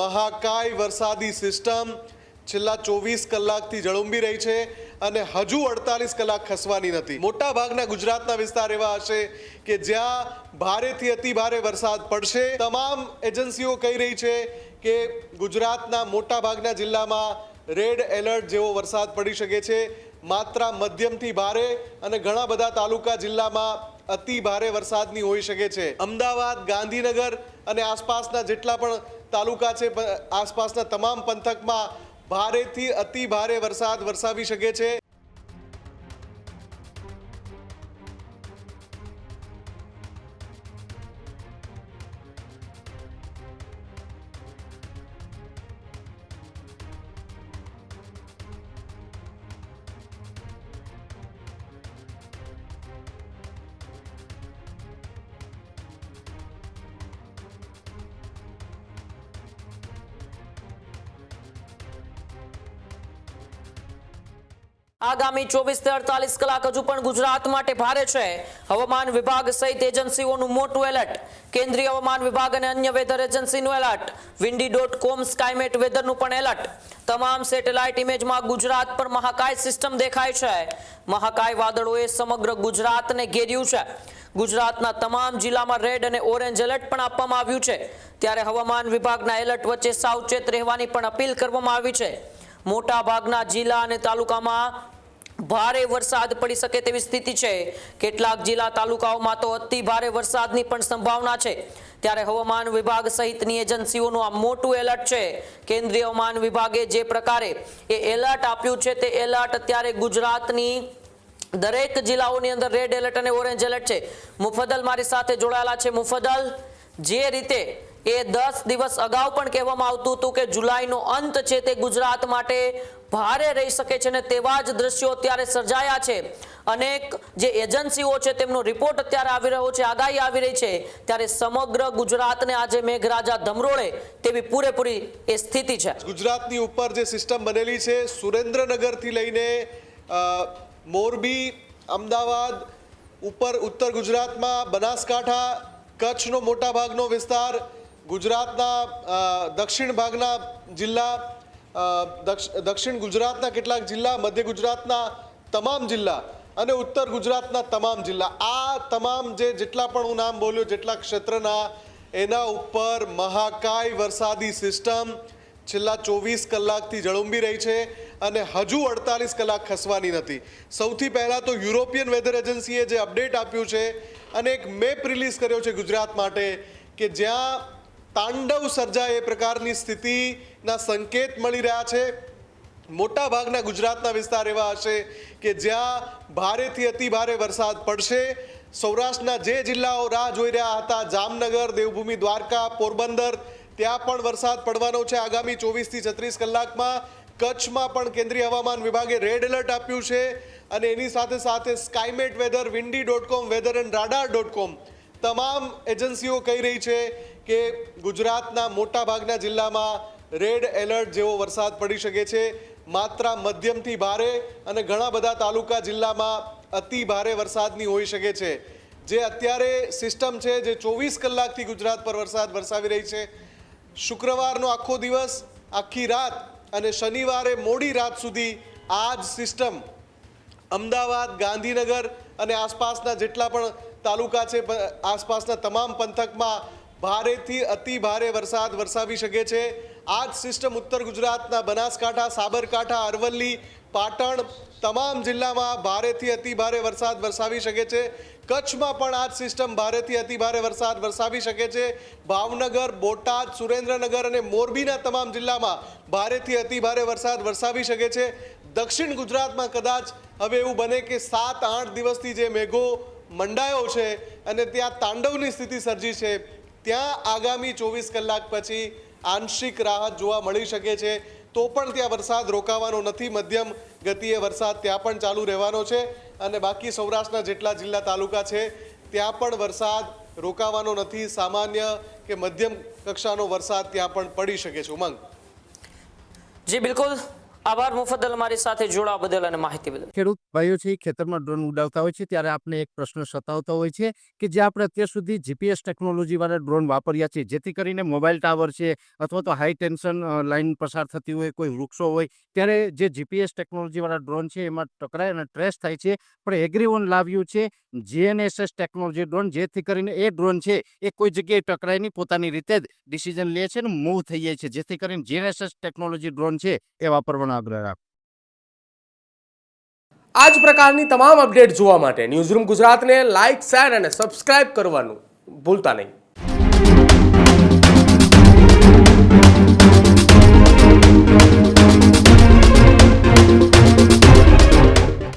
મહાકાય વરસાદી સિસ્ટમ છેલ્લા 24 કલાકથી ઝળુંબી રહી છે અને હજુ 48 કલાક ખસવાની નથી। મોટા ભાગના ગુજરાતના વિસ્તાર એવા હશે કે જ્યાં ભારેથી અતિ ભારે વરસાદ પડશે। તમામ એજન્સીઓ કહી રહી છે કે ગુજરાતના મોટા ભાગના જિલ્લામાં રેડ એલર્ટ જેવો વરસાદ પડી શકે છે। માત્રા મધ્યમથી ભારે અને ઘણા બધા તાલુકા જિલ્લામાં અતિ ભારે વરસાદની હોઈ શકે છે। અમદાવાદ, ગાંધીનગર અને આસપાસના જેટલા પણ તાલુકા છે, આસપાસના તમામ પંથકમાં ભારેથી અતિ ભારે વરસાદ વરસાવી શકે છે। આગામી 24 થી 48 કલાક હજુ પણ ગુજરાત માટે ભારે છે। હવામાન વિભાગ સહિત એજન્સીઓનું મોટું એલર્ટ। કેન્દ્રીય હવામાન વિભાગ અને અન્ય વેધર એજન્સીનું એલર્ટ। windy.com સ્કાયમેટ વેધરનું પણ એલર્ટ। તમામ સેટેલાઇટ ઇમેજમાં ગુજરાત પર મહાકાય સિસ્ટમ દેખાય છે। મહાકાય વાદળોએ સમગ્ર ગુજરાતને ઘેર્યું છે। ગુજરાતના તમામ જિલ્લામાં રેડ અને ઓરેન્જ એલર્ટ પણ આપવામાં આવ્યું છે। ત્યારે હવામાન વિભાગના એલર્ટ વચ્ચે સાવચેત રહેવાની પણ અપીલ કરવામાં આવી છે। મોટા ભાગના જિલ્લા અને તાલુકામાં ભારે વરસાદ પડી શકે તેવી સ્થિતિ છે। કેટલાક જિલ્લા તાલુકાઓમાં તો અતિ ભારે વરસાદની પણ સંભાવના છે। ત્યારે હવામાન વિભાગ સહિતની એજન્સીઓનું આ મોટું એલર્ટ છે। કેન્દ્રીય હવામાન વિભાગે જે પ્રકારે એ એલર્ટ આપ્યું છે તે એલર્ટ અત્યારે ગુજરાતની દરેક જિલ્લાઓની અંદર રેડ એલર્ટ અને ઓરેન્જ એલર્ટ છે। મુફદ્દલ મારી સાથે જોડાયેલા છે। મુફદ્દલ, જે રીતે એ 10 દિવસ અગાઉ પણ કહેવામાં આવતું હતું કે જુલાઈનો અંત છે તે ગુજરાત માટે ભારે રહી શકે છે અને તેવા જ દ્રશ્યો અત્યારે સર્જાયા છે। અનેક જે એજન્સીઓ છે તેમનો રિપોર્ટ અત્યારે આવી રહ્યો છે, આગાહી આવી રહી છે। ત્યારે સમગ્ર ગુજરાતને આજે મેઘરાજા ધમરોળે તેવી પૂરેપૂરી એ સ્થિતિ છે। ગુજરાતની ઉપર જે સિસ્ટમ બનેલી છે, સુરેન્દ્રનગરથી લઈને મોરબી, અમદાવાદ, ઉપર ઉત્તર ગુજરાતમાં બનાસકાંઠા, કચ્છનો મોટા ભાગનો વિસ્તાર, ગુજરાતના દક્ષિણ ભાગના જિલ્લા, દક્ષિણ ગુજરાતના કેટલાક જિલ્લા, મધ્ય ગુજરાતના તમામ જિલ્લા અને ઉત્તર ગુજરાતના તમામ જિલ્લા, આ તમામ જેટલા પણ હું નામ બોલ્યો, જેટલા ક્ષેત્રના, એના ઉપર મહાકાય વરસાદી સિસ્ટમ છેલ્લા 24 કલાકથી ઝળુંબી રહી છે અને હજુ 48 કલાક ખસવાની નથી। સૌથી પહેલાં તો યુરોપિયન વેધર એજન્સીએ જે અપડેટ આપ્યું છે અને એક મેપ રિલીઝ કર્યો છે ગુજરાત માટે કે જ્યાં તાંડવ સર્જાય એ પ્રકારની સ્થિતિના સંકેત મળી રહ્યા છે। મોટા ભાગના ગુજરાતના વિસ્તાર એવા હશે કે જ્યાં ભારેથી અતિ ભારે વરસાદ પડશે। સૌરાષ્ટ્રના જે જિલ્લાઓ રાહ જોઈ રહ્યા હતા, જામનગર, દેવભૂમિ દ્વારકા, પોરબંદર, ત્યાં પણ વરસાદ પડવાનો છે આગામી 24 થી 36 કલાકમાં। કચ્છમાં પણ કેન્દ્રીય હવામાન વિભાગે રેડ એલર્ટ આપ્યું છે અને એની સાથે સાથે Skymet weather, windy.com weather and radar.com તમામ એજન્સીઓ કહી રહી છે કે ગુજરાતના મોટા ભાગના જિલ્લામાં રેડ એલર્ટ જેવો વરસાદ પડી શકે છે। માત્રા મધ્યમથી ભારે અને ઘણા બધા તાલુકા જિલ્લામાં અતિ ભારે વરસાદની હોઈ શકે છે। જે અત્યારે સિસ્ટમ છે જે 24 કલાકથી ગુજરાત પર વરસાદ વરસાવી રહી છે, શુક્રવારનો આખો દિવસ, આખી રાત અને શનિવારે મોડી રાત સુધી આ જ સિસ્ટમ અમદાવાદ, ગાંધીનગર અને આસપાસના જેટલા પણ તાલુકા છે, આસપાસના તમામ પંથકમાં ભારેથી અતિ ભારે વરસાદ વરસાવી શકે છે। આ જ સિસ્ટમ ઉત્તર ગુજરાતના બનાસકાંઠા, સાબરકાંઠા, અરવલ્લી, પાટણ તમામ જિલ્લામાં ભારેથી અતિ ભારે વરસાદ વરસાવી શકે છે। કચ્છમાં પણ આ જ સિસ્ટમ ભારેથી અતિ ભારે વરસાદ વરસાવી શકે છે। ભાવનગર, બોટાદ, સુરેન્દ્રનગર અને મોરબીના તમામ જિલ્લામાં ભારેથી અતિ ભારે વરસાદ વરસાવી શકે છે। દક્ષિણ ગુજરાતમાં કદાચ હવે એવું બને કે 7-8 દિવસથી જે મેઘો મંડાયો છે અને ત્યાં તાંડવની સ્થિતિ સર્જી છે, ત્યાં આગામી 24 કલાક પછી આંશિક રાહત જોવા મળી શકે છે। તો પણ ત્યાં વરસાદ રોકાવાનો નથી, મધ્યમ ગતિએ વરસાદ ત્યાં પણ ચાલુ રહેવાનો છે અને બાકી સૌરાષ્ટ્રના જેટલા જિલ્લા તાલુકા છે ત્યાં પણ વરસાદ રોકાવાનો નથી। સામાન્ય કે મધ્યમ કક્ષાનો વરસાદ ત્યાં પણ પડી શકે છે। ઉમંગ, જી બિલકુલ, આભાર મુફદ્દલ મારી સાથે જોડાવા બદલ અને માહિતી બદલ. ખેડૂત ભાઈઓ છે એ ખેતરમાં ડ્રોન ઉડાવતા હોય છે ત્યારે આપણે એક પ્રશ્ન સતાવતો હોય છે કે જે આપણે અત્યાર સુધી જીપીએસ ટેકનોલોજીવાળા ડ્રોન વાપર્યા છે, જેથી કરીને મોબાઈલ ટાવર છે અથવા તો હાઈ ટેન્શન લાઇન પસાર થતી હોય, કોઈ વૃક્ષો હોય, ત્યારે જે જીપીએસ ટેકનોલોજીવાળા ડ્રોન છે એમાં ટકરાય અને ટ્રેસ થાય છે. પણ એગ્રીવન લાવ્યું છે જીએનએસએસ ટેકનોલોજી ડ્રોન, જેથી કરીને એ ડ્રોન છે એ કોઈ જગ્યાએ ટકરાય નહીં, પોતાની રીતે જ ડિસિઝન લે છે અને મૂવ થઈ જાય છે, જેથી કરીને જીએનએસએસ ટેકનોલોજી ડ્રોન છે એ વાપરવાનો આગ્રહ રાખો. આ જ પ્રકારની તમામ અપડેટ જોવા માટે ન્યૂઝરૂમ ગુજરાતને લાઇક, શેર અને સબસ્ક્રાઇબ કરવાનું ભૂલતા નહીં.